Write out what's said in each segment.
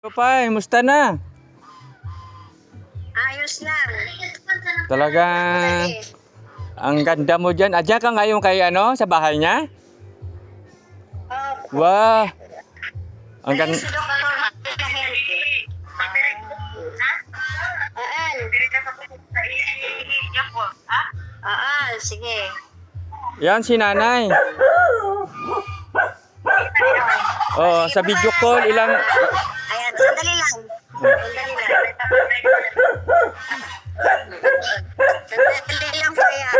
Pay, musta na? Ayos lang. Talagang ang ganda mo dyan. Adya ka ngayon kay sa bahay niya? Oh, Wow! Ang ayun ganda. si Dr. Mahente. Sige. Yan si nanay. Oh, sa video call ilang... Ayan, sandali lang. Sandali lang. Sandali lang po yan.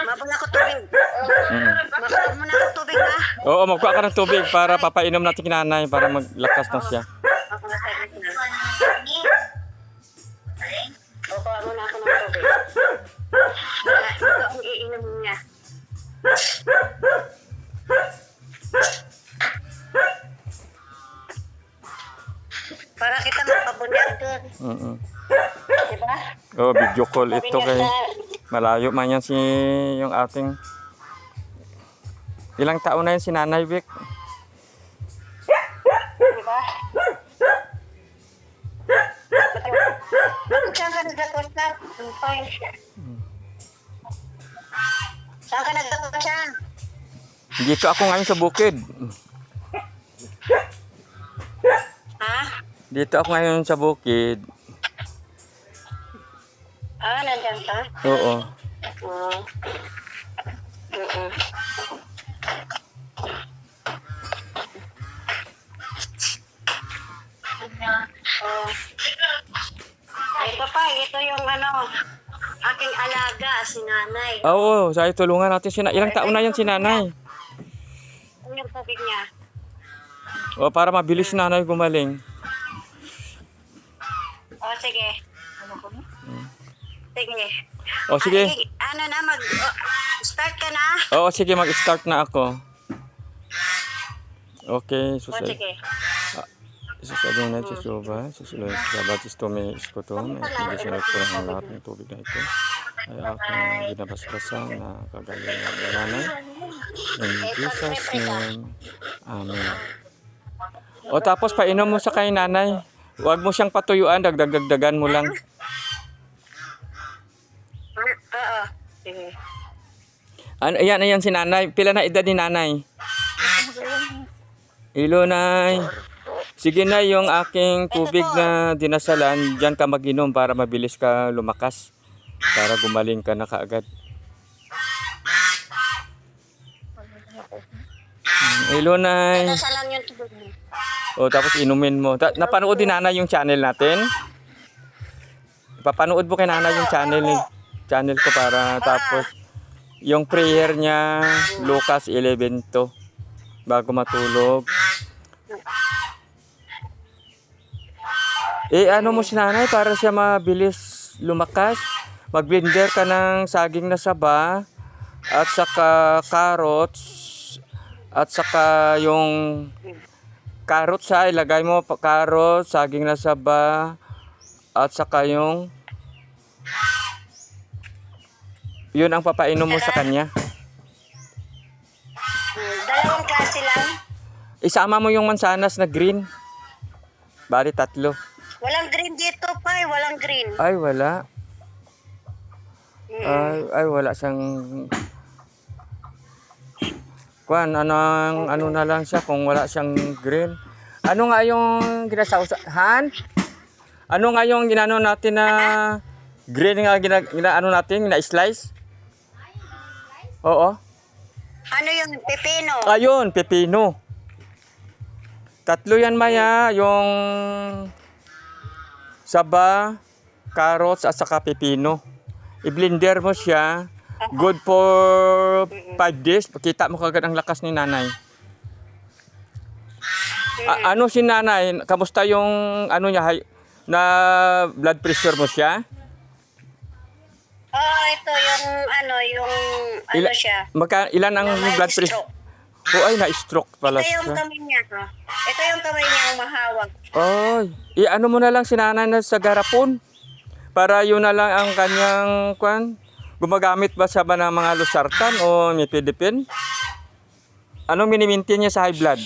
Mabula ko tubig. Makuha mo na ako tubig ha. Oo, magkuha ka ng tubig para papainom natin kay nanay para maglakas na siya. Kukuha mo na ako ng tubig. Ito ang iinom niya. Para kita magpabunyag doon. Diba? Oh, video call ito kay malayo man yan si yung ating ilang taon na yan si Nanay Vic. Diba? Saan ka nagdakosya? Saan ka nagdakosya? Dito ako ngayon sa bukid. Ha? Dito ako ngayon sa bukid. Nandyan ka? Oo. Oo. Ito pa, ito yung aking alaga, si nanay. Oo, sa tulungan natin si Nanay. Ilang taon na yan si Nanay? Ito yung tubig niya. O para mabilis si Nanay gumaling. Sige. Sige. O sige. Start ka na? Oo, sige mag-start na ako. Okay, Sige. Sasabihin na si Suba, susunod sa Batisto may iskoto, may hindi sinag ko ang lahat ng tubig na ito. Ay aking binabasbasan na kagaling ng nanay. In Jesus' name, Amen. O tapos painom mo sa kay nanay. Huwag mo siyang patuyuan, dagdagan mo lang. Oo. Sige. Ayan si nanay. Pila na edad ni nanay? Ilo nay. Sige na yung aking tubig na dinasalan, diyan ka mag-inom para mabilis ka lumakas. Para gumaling ka na kaagad. Ilo nay. Nasalan yung tubig mo. O tapos inumin mo. Napanood din nanay yung channel natin. Papanood mo kay nanay yung channel ko para tapos yung prayer niya Lucas 11:2 bago matulog. Ano mo si nanay para siya mabilis lumakas. Mag-blender ka ng saging na saba at saka carrots at saka yung carrots ilagay mo carrots, saging na saba at saka yung yun ang papainom mo sa kanya. Dalawang klase lang. Isama mo yung mansanas na green. Bali 3. Walang green dito pa walang green. Ay wala. Ay wala siyang ano na lang siya kung wala siyang green. Ano nga yung ginasausahan? Ano nga yung ginano natin na green nga ano natin na slice? Oo. Ano yung pepino? Ayun, pepino. 3 yan maya, yung saba, carrots at saka pepino. I-blender mo siya. Good for 5 days. Pakita mo kagad ang lakas ni nanay. Ano si nanay? Kamusta yung niya na blood pressure mo siya? Ito yung siya. Ilan ang May blood pressure? stroke. Ay na-stroke pala Ito yung siya. kamay niya. Ito yung kamay niya ang mahawak. Ay, ano mo na lang si nanay na sa garapon. Para yun na lang ang kanyang gumagamit ba siya ba ng mga losartan o mipidipin? Anong minimintin niya sa high blood?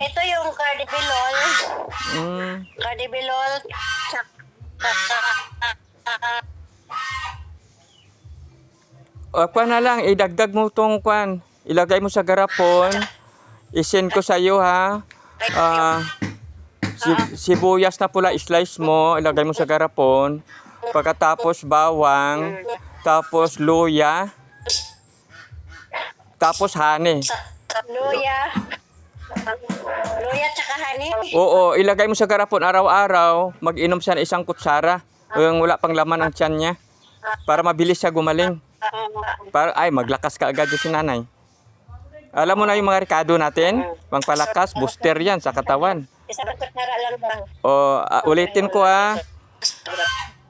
Ito yung cardibilol. Hmm. Cardibilol. O, kwan na lang, idagdag mo tong kwan. Ilagay mo sa garapon. Isend ko sa iyo, ha. Sibuyas na pula, slice mo, ilagay mo sa garapon. Pagkatapos bawang, tapos luya, tapos honey. Luya. Luya tsaka honey. Oo, ilagay mo sa garapon araw-araw, mag-inom siya ng 1 kutsara. Yung wala pang laman ang tiyan niya. Para mabilis siya gumaling. Maglakas ka agad yung si nanay. Alam mo na yung mga rekado natin? Pangpalakas, booster yan sa katawan. Isang kutsara lang ba? Ulitin ko, ha.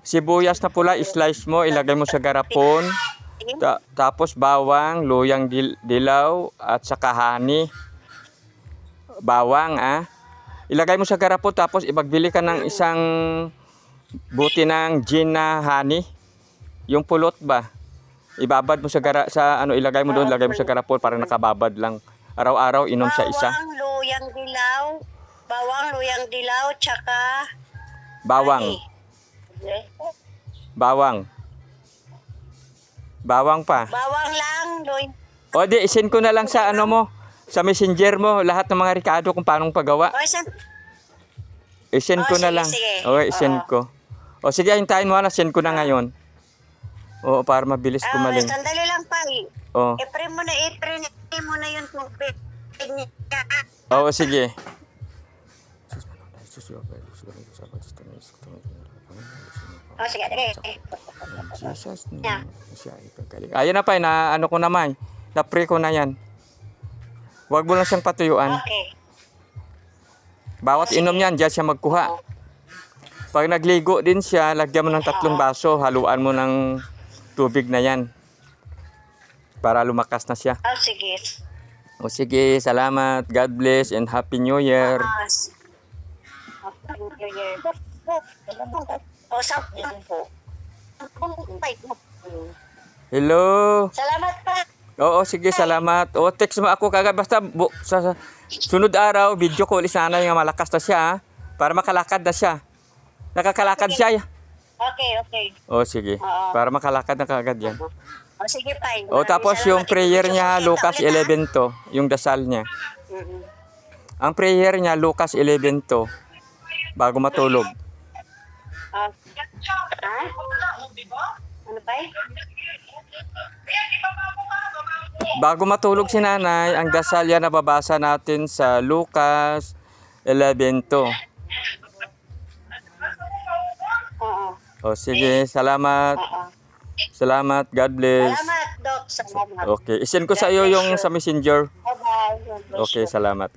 Sibuyas na pula, slice mo, ilagay mo sa garapon. Tapos bawang, luyang dilaw, at saka honey. Bawang, ilagay mo sa garapon, tapos ipagbili ka ng isang buti ng gin na honey. Yung pulot ba? Ibabad mo ilagay mo doon, lagay mo sa garapon para nakababad lang. Araw-araw inom sa isa. Bawang, luyang dilaw, tsaka Bawang. Bawang pa. bawang lang, O di, isend ko na lang sa sa messenger mo, lahat ng mga rekado kung paano pagawa. Isend ko na sige, lang. sige. Okay, isend ko. O sige, hintayin mo na, send ko na ngayon. O, para mabilis kumaling. Sandali lang pa. O, I-pray mo na yung tubig. o sige. Sige. Jesus name. Siya ipagaling. Ayan na pa, ano ko naman. Na-pray ko na yan. Huwag mo lang siyang patuyuan. Okay. Bawat inom yan, diyan siya magkuha. Pag nagligo din siya, lagyan mo ng 3 baso, haluan mo ng tubig na yan. Para lumakas na siya. Sige. O sige, salamat. God bless and Happy New Year. Hello. Salamat pa. Oo, sige, salamat. O, text mo ako kagad. Basta sa sunod araw, video call sana yung malakas na siya, ha? Para makalakad na siya. Nakakalakad siya. Okay. O, sige. Para makalakad na kagad yan. Sige pa. O, tapos yung prayer niya, Lucas 11 to. Yung dasal niya. Ang prayer niya, Lucas 11 to. Bago matulog. Ano pa? Bago matulog si nanay, ang dasal yan nababasa natin sa Lucas 11 to. O sige, salamat. Salamat, God bless. Salamat, Doc. Salamat. Okay, isend ko sa iyo yung sa messenger. Bye-bye. Okay, salamat.